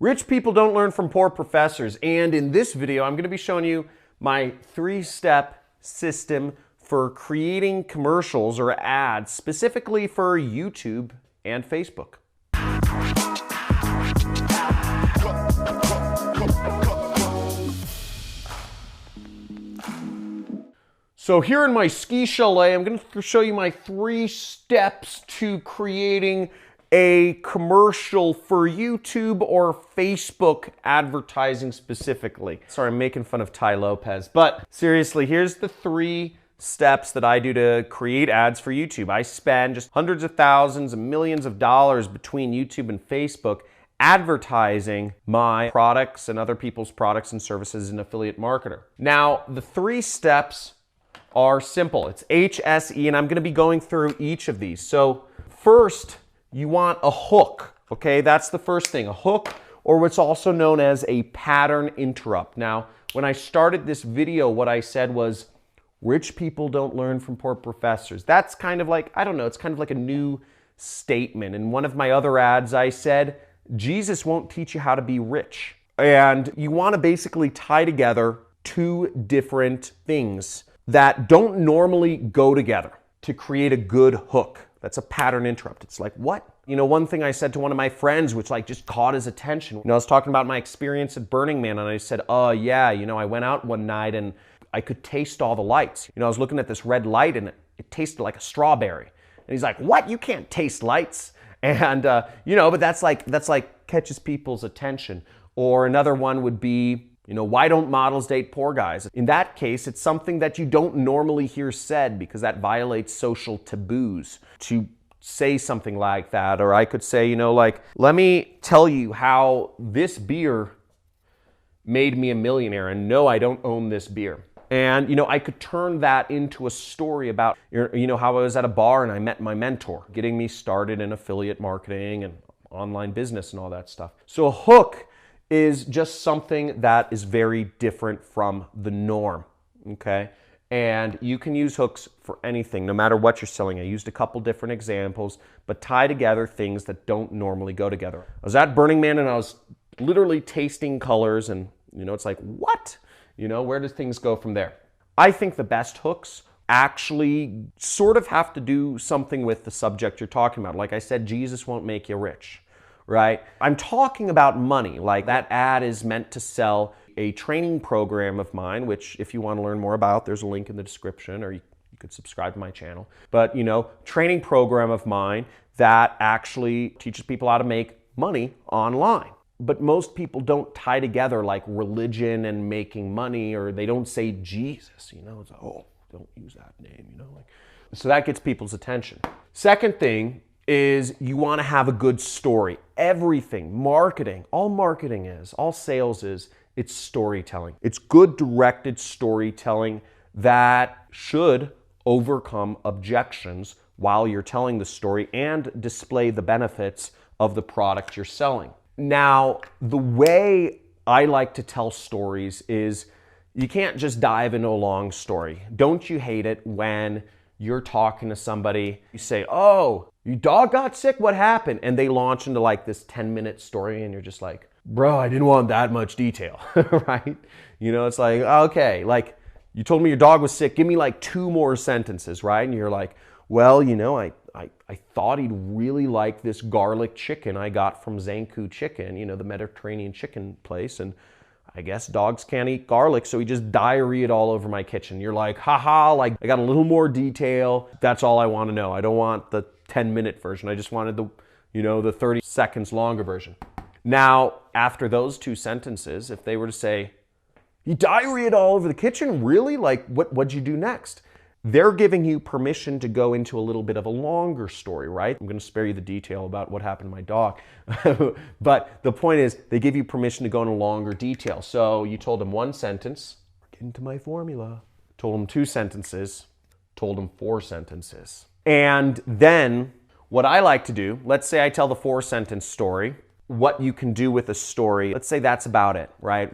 Rich people don't learn from poor professors, and in this video I'm going to be showing you my 3-step system for creating commercials or ads specifically for YouTube and Facebook. So here in my ski chalet, I'm going to show you my 3 steps to creating a commercial for YouTube or Facebook advertising specifically. Sorry, I'm making fun of Tai Lopez, but seriously, here's the 3 steps that I do to create ads for YouTube. I spend just hundreds of thousands and millions of dollars between YouTube and Facebook advertising my products and other people's products and services as an affiliate marketer. Now, the 3 steps are simple. It's HSE, and I'm going to be going through each of these. So first, you want a hook, okay? That's the first thing, a hook, or what's also known as a pattern interrupt. Now, when I started this video, what I said was, rich people don't learn from poor professors. That's kind of like, I don't know, it's kind of like a new statement. In one of my other ads, I said, Jesus won't teach you how to be rich. And you want to basically tie together 2 different things that don't normally go together to create a good hook. That's a pattern interrupt. It's like, what? You know, one thing I said to one of my friends, which like just caught his attention, you know, I was talking about my experience at Burning Man, and I said, oh yeah, you know, I went out one night and I could taste all the lights. You know, I was looking at this red light and it tasted like a strawberry. And he's like, what? You can't taste lights. And, you know, but that's like catches people's attention. Or another one would be, you know, why don't models date poor guys? In that case, it's something that you don't normally hear said because that violates social taboos to say something like that. Or I could say, you know, like, let me tell you how this beer made me a millionaire, and no, I don't own this beer. And, you know, I could turn that into a story about, you know, how I was at a bar and I met my mentor, getting me started in affiliate marketing and online business and all that stuff. So a hook is just something that is very different from the norm, okay? And you can use hooks for anything, no matter what you're selling. I used a couple different examples, but tie together things that don't normally go together. I was at Burning Man and I was literally tasting colors and, you know, it's like, what? You know, where does things go from there? I think the best hooks actually sort of have to do something with the subject you're talking about. Like I said, Jesus won't make you rich. Right? I'm talking about money. Like that ad is meant to sell a training program of mine, which if you want to learn more about, there's a link in the description, or you could subscribe to my channel. But, you know, training program of mine that actually teaches people how to make money online. But most people don't tie together like religion and making money, or they don't say Jesus, you know, it's like, oh, don't use that name, you know, like, so that gets people's attention. Second thing is you want to have a good story. Everything, marketing, all sales is, it's storytelling. It's good directed storytelling that should overcome objections while you're telling the story and display the benefits of the product you're selling. Now, the way I like to tell stories is you can't just dive into a long story. Don't you hate it when you're talking to somebody, you say, oh, your dog got sick, what happened? And they launch into like this 10-minute story and you're just like, bro, I didn't want that much detail, right? You know, it's like, okay, like you told me your dog was sick, give me like 2 more sentences, right? And you're like, well, you know, I thought he'd really like this garlic chicken I got from Zanku Chicken, you know, the Mediterranean chicken place, and I guess dogs can't eat garlic, so he just diarrheaed all over my kitchen. You're like, haha, like I got a little more detail. That's all I want to know. I don't want the 10-minute version. I just wanted the, you know, the 30 seconds longer version. Now, after those 2 sentences, if they were to say, he diarrheaed all over the kitchen, really? Like, what'd you do next? They're giving you permission to go into a little bit of a longer story, right? I'm going to spare you the detail about what happened to my dog. But the point is, they give you permission to go into longer detail. So you told them 1 sentence, get into my formula. Told them 2 sentences, told them 4 sentences. And then what I like to do, let's say I tell the 4-sentence story, what you can do with a story, let's say that's about it, right?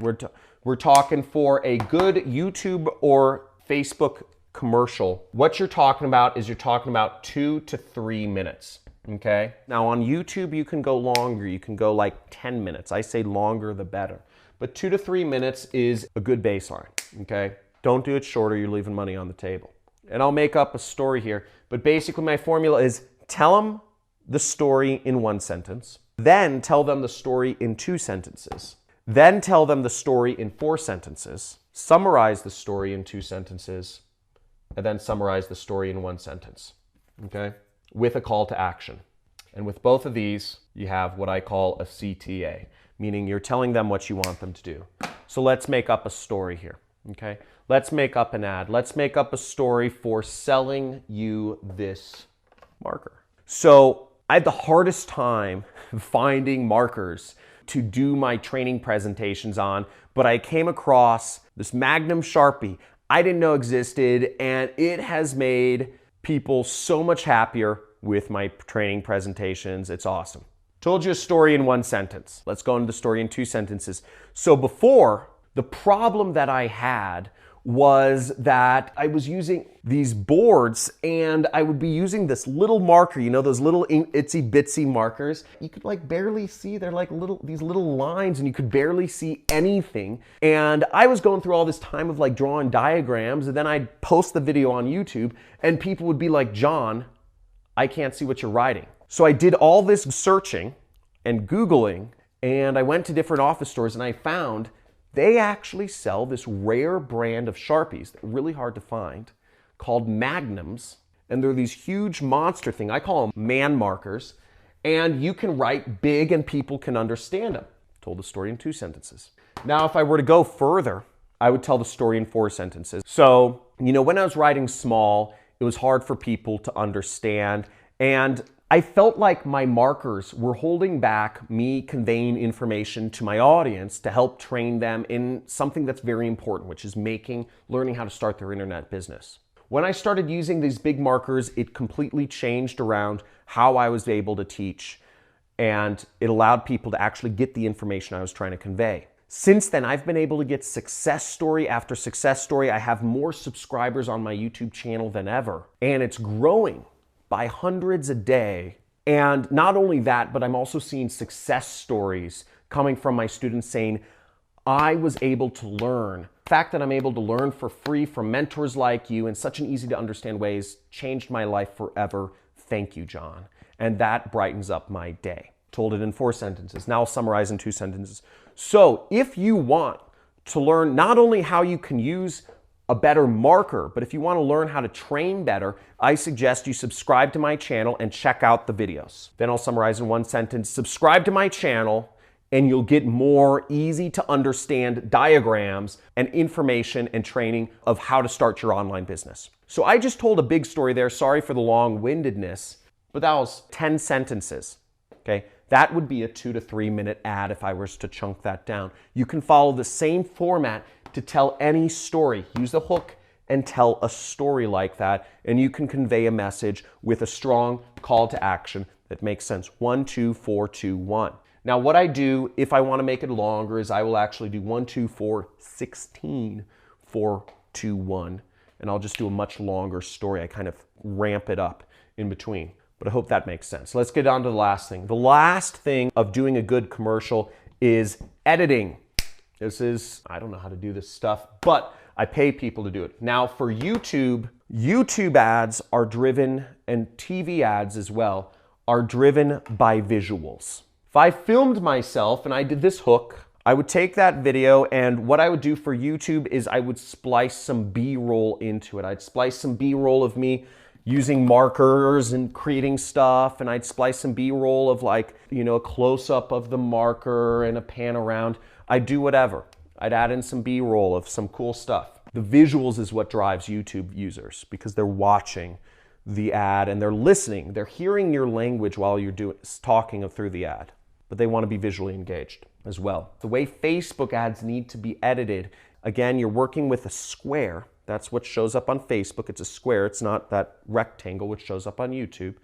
We're talking for a good YouTube or Facebook commercial, what you're talking about is you're talking about 2 to 3 minutes. Okay. Now on YouTube, you can go longer. You can go like 10 minutes. I say longer the better. But 2 to 3 minutes is a good baseline. Okay. Don't do it shorter. You're leaving money on the table. And I'll make up a story here. But basically my formula is tell them the story in 1 sentence. Then tell them the story in 2 sentences. Then tell them the story in 4 sentences. Summarize the story in 2 sentences. And then summarize the story in 1 sentence. Okay. With a call to action. And with both of these, you have what I call a CTA, meaning you're telling them what you want them to do. So let's make up a story here, okay? Let's make up an ad. Let's make up a story for selling you this marker. So I had the hardest time finding markers to do my training presentations on, but I came across this Magnum Sharpie I didn't know existed, and it has made people so much happier with my training presentations. It's awesome. Told you a story in 1 sentence. Let's go into the story in 2 sentences. So before, the problem that I had was that I was using these boards and I would be using this little marker, you know, those little itsy bitsy markers. You could like barely see, they're like these little lines and you could barely see anything. And I was going through all this time of like drawing diagrams and then I'd post the video on YouTube and people would be like, John, I can't see what you're writing. So I did all this searching and Googling and I went to different office stores and I found they actually sell this rare brand of Sharpies, that are really hard to find, called Magnums. And they're these huge monster thing. I call them man markers. And you can write big and people can understand them. Told the story in 2 sentences. Now, if I were to go further, I would tell the story in 4 sentences. So, you know, when I was writing small, it was hard for people to understand. And I felt like my markers were holding back me conveying information to my audience to help train them in something that's very important, which is learning how to start their internet business. When I started using these big markers, it completely changed around how I was able to teach, and it allowed people to actually get the information I was trying to convey. Since then, I've been able to get success story after success story. I have more subscribers on my YouTube channel than ever, and it's growing by hundreds a day. And not only that, but I'm also seeing success stories coming from my students saying, I was able to learn. The fact that I'm able to learn for free from mentors like you in such an easy to understand ways changed my life forever. Thank you, John. And that brightens up my day. Told it in 4 sentences. Now I'll summarize in 2 sentences. So if you want to learn not only how you can use a better marker, but if you want to learn how to train better, I suggest you subscribe to my channel and check out the videos. Then I'll summarize in 1 sentence. Subscribe to my channel and you'll get more easy to understand diagrams and information and training of how to start your online business. So I just told a big story there. Sorry for the long-windedness, but that was 10 sentences, okay? That would be a 2 to 3 minute ad if I was to chunk that down. You can follow the same format to tell any story. Use a hook and tell a story like that, and you can convey a message with a strong call to action that makes sense. 1, 2, 4, 2, 1. Now what I do if I want to make it longer is I will actually do 1, 2, 4, 16, 4, 2, 1, and I'll just do a much longer story. I kind of ramp it up in between, but I hope that makes sense. Let's get on to the last thing. The last thing of doing a good commercial is editing. This is, I don't know how to do this stuff, but I pay people to do it. Now for YouTube, YouTube ads are driven, and TV ads as well, are driven by visuals. If I filmed myself and I did this hook, I would take that video and what I would do for YouTube is I would splice some B-roll into it. I'd splice some B-roll of me using markers and creating stuff, and I'd splice some B-roll of like, you know, a close-up of the marker and a pan around. I'd do whatever. I'd add in some B-roll of some cool stuff. The visuals is what drives YouTube users because they're watching the ad and they're listening. They're hearing your language while you're talking through the ad, but they want to be visually engaged as well. The way Facebook ads need to be edited, again, you're working with a square. That's what shows up on Facebook. It's a square. It's not that rectangle which shows up on YouTube.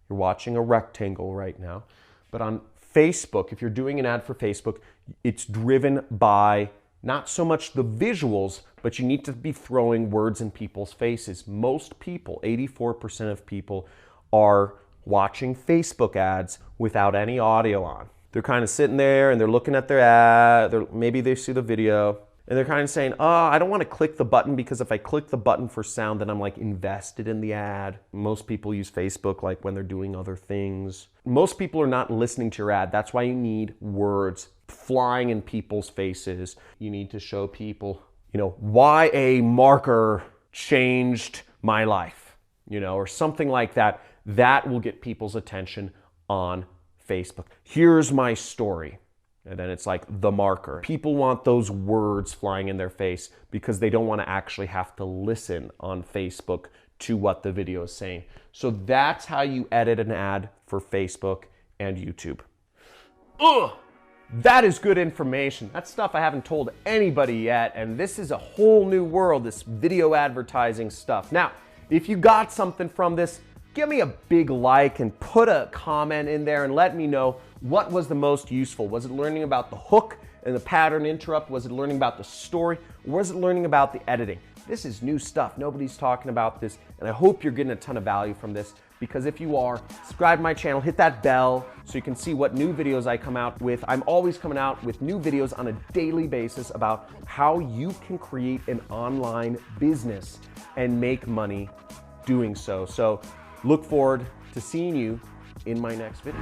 You're watching a rectangle right now. But on Facebook, if you're doing an ad for Facebook, it's driven by not so much the visuals, but you need to be throwing words in people's faces. Most people, 84% of people, are watching Facebook ads without any audio on. They're kind of sitting there and they're looking at their ad, maybe they see the video, and they're kind of saying, oh, I don't want to click the button because if I click the button for sound, then I'm like invested in the ad. Most people use Facebook like when they're doing other things. Most people are not listening to your ad. That's why you need words flying in people's faces. You need to show people, why a marker changed my life, or something like that. That will get people's attention on Facebook. Here's my story. And then it's like the marker. People want those words flying in their face because they don't want to actually have to listen on Facebook to what the video is saying. So that's how you edit an ad for Facebook and YouTube. Ugh! That is good information. That's stuff I haven't told anybody yet, and this is a whole new world, this video advertising stuff. Now, if you got something from this, give me a big like and put a comment in there and let me know what was the most useful. Was it learning about the hook and the pattern interrupt? Was it learning about the story? Or was it learning about the editing? This is new stuff. Nobody's talking about this, and I hope you're getting a ton of value from this, because if you are, subscribe to my channel, hit that bell so you can see what new videos I come out with. I'm always coming out with new videos on a daily basis about how you can create an online business and make money doing so. So look forward to seeing you in my next video.